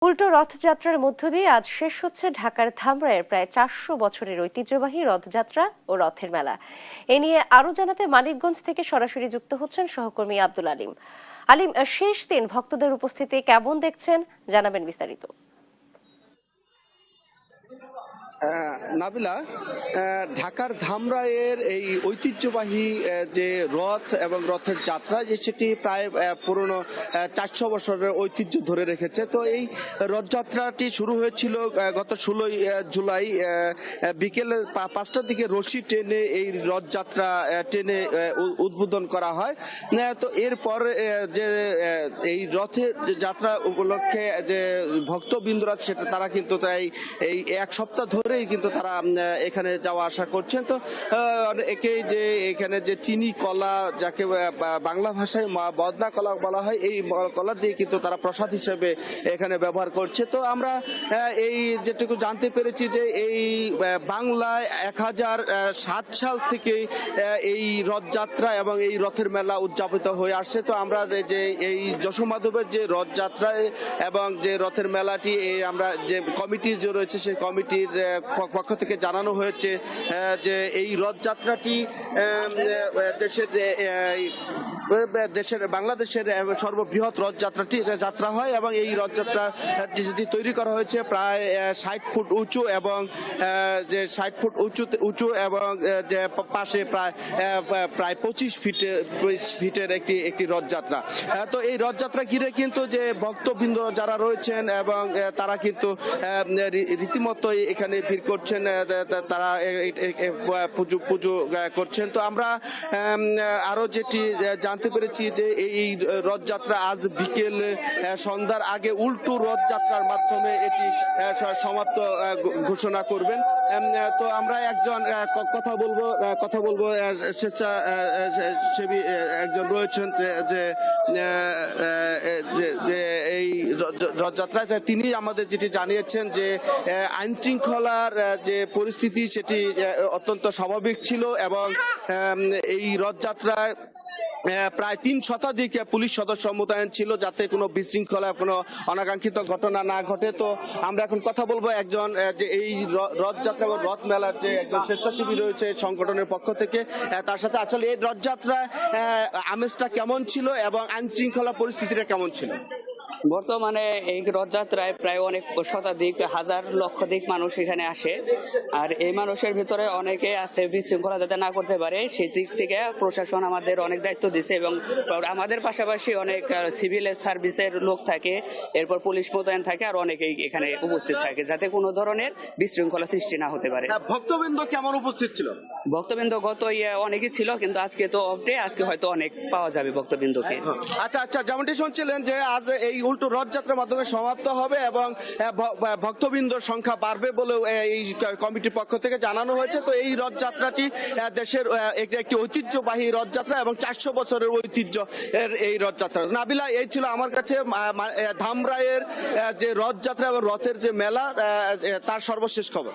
উল্টো রথযাত্রার মধ্য দিয়ে আজ শেষ হচ্ছে ঢাকার ধামরাইয়ের প্রায় 400 বছরের ঐতিহ্যবাহী রথযাত্রা ও রথের মেলা। এ নিয়ে আরো জানাতে মানিকগঞ্জ থেকে সরাসরি যুক্ত হচ্ছেন সহকর্মী আব্দুল আলিম। আলিম, শেষ দিন ভক্তদের উপস্থিতি কেমন দেখছেন, জানাবেন বিস্তারিত। নাবিলা, ঢাকার ধামরাইয়ের এই ঐতিহ্যবাহী যে রথ এবং রথের যাত্রা সেটি প্রায় পুরনো 400 বছরের ঐতিহ্য ধরে রেখেছে। তো এই রথযাত্রাটি শুরু হয়েছিল গত 16 জুলাই বিকেল 5টার দিকে রশি টেনে এই রথযাত্রা টেনে উদ্বোধন করা হয়। তো এরপর যে এই রথের যাত্রা উপলক্ষে যে ভক্তবৃন্দরা সেটা তারা কিন্তু তাই এই এক সপ্তাহ ধরেই কিন্তু তারা এখানে যাওয়া আসা করছেন। তো একেই যে এখানে যে চিনি কলা, যাকে বাংলা ভাষায় বদনা কলা বলা হয়, এই কলা দিয়ে কিন্তু তারা প্রসাদ হিসেবে এখানে ব্যবহার করছে। তো আমরা এই যেটুকু জানতে পেরেছি যে এই বাংলায় 1007 সাল থেকে এই রথযাত্রা এবং এই রথের মেলা উদযাপিত হয়ে আসছে। তো আমরা যে এই যশোমাধবের যে রথযাত্রায় এবং যে রথের মেলাটি আমরা যে কমিটি যে রয়েছে সেই কমিটির পক্ষ থেকে জানানো হয়েছে যে এই রথযাত্রাটি দেশের বাংলাদেশের সর্ববৃহৎ রথযাত্রাটি যাত্রা হয় এবং এই রথযাত্রা যেটি তৈরি করা হয়েছে প্রায় 60 ফুট উঁচু এবং যে 60 ফুট উঁচু এবং যে পাশে প্রায় 25 ফিটের একটি রথযাত্রা। তো এই রথযাত্রা ঘিরে কিন্তু যে ভক্তবৃন্দ যারা রয়েছেন এবং তারা কিন্তু রীতিমতো এখানে ভিড় করছেন, তারা পুজো করছেন। তো আমরা আরো যেটি জানতে পেরেছি যে এই রথযাত্রা আজ বিকেল সন্ধ্যার আগে উল্টো রথযাত্রার মাধ্যমে এটি সমাপ্ত ঘোষণা করবেন। তো আমরা একজন কথা বলবো স্বেচ্ছাসেবী একজন রয়েছেন যে এই রথযাত্রায় তিনি আমাদের যেটি জানিয়েছেন যে আইন শৃঙ্খলার যে পরিস্থিতি সেটি অত্যন্ত স্বাভাবিক ছিল এবং এই রথযাত্রায় প্রায় 3 শতাধিক পুলিশ সদস্য মোতায়েন ছিল যাতে কোনো বিশৃঙ্খলা, কোনো অনাকাঙ্ক্ষিত ঘটনা না ঘটে। তো আমরা এখন কথা বলবো একজন যে এই রথযাত্রা এবং রথ মেলার যে একজন স্বেচ্ছাসেবী রয়েছে সংগঠনের পক্ষ থেকে, তার সাথে আসলে এই রথযাত্রা আমেজটা কেমন ছিল এবং আইন শৃঙ্খলা পরিস্থিতিটা কেমন ছিল। বর্তমানে এই রথযাত্রায় প্রায় অনেক শতাধিক হাজার লক্ষাধিক মানুষ এখানে আসে, আর এই মানুষের ভিতরে অনেকে আছে বিশৃঙ্খলা যাতে না করতে পারে সেই দিক থেকে প্রশাসন আমাদের অনেক দায়িত্ব দিছে এবং আমাদের পাশাপাশি অনেক সিভিল সার্ভিসের লোক থাকে, এরপর পুলিশ মোতায়েন থাকে, আর অনেকেই এখানে উপস্থিত থাকে যাতে কোনো ধরনের বিশৃঙ্খলা সৃষ্টি না হতে পারে। ভক্তবৃন্দ কেমন উপস্থিত ছিল? ভক্তবৃন্দ গত অনেকই ছিল, কিন্তু আজকে তো অফ ডে, আজকে হয়তো অনেক পাওয়া যাবে ভক্তবৃন্দকে। আচ্ছা, যেমনটি শুনছিলেন যে আজ এই উল্টো রথযাত্রার মাধ্যমে সমাপ্ত হবে এবং ভক্তবৃন্দর সংখ্যা বাড়বে বলেও এই কমিটির পক্ষ থেকে জানানো হয়েছে। তো এই রথযাত্রাটি দেশের একটি ঐতিহ্যবাহী রথযাত্রা এবং 400 বছরের ঐতিহ্য এই রথযাত্রা। নাবিলা, এই ছিল আমার কাছে ধামরাইয়ের যে রথযাত্রা এবং রথের যে মেলা তার সর্বশেষ খবর।